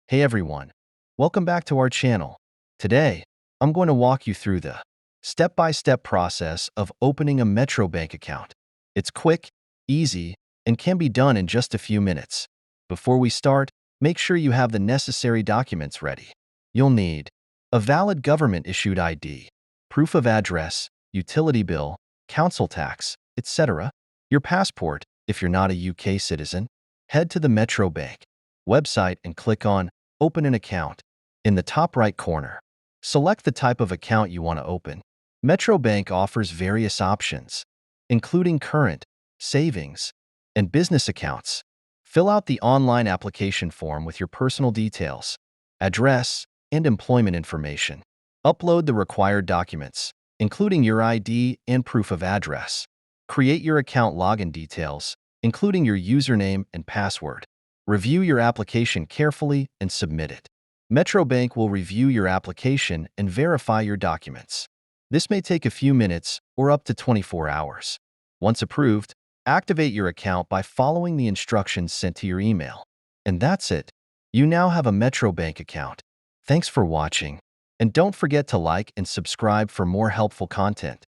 Hey everyone, welcome back to our channel. Today, I'm going to walk you through the step-by-step process of opening a Metro Bank account. It's quick, easy, and can be done in just a few minutes. Before we start, make sure you have the necessary documents ready. You'll need a valid government-issued ID, proof of address, utility bill, council tax, etc., your passport if you're not a UK citizen. Head to the Metro Bank website and click on Open an account. In the top right corner, select the type of account you want to open. Metro Bank offers various options, including current, savings, and business accounts. Fill out the online application form with your personal details, address, and employment information. Upload the required documents, including your ID and proof of address. Create your account login details, including your username and password. Review your application carefully and submit it. Metro Bank will review your application and verify your documents. This may take a few minutes or up to 24 hours. Once approved, activate your account by following the instructions sent to your email. And that's it. You now have a Metro Bank account. Thanks for watching. And don't forget to like and subscribe for more helpful content.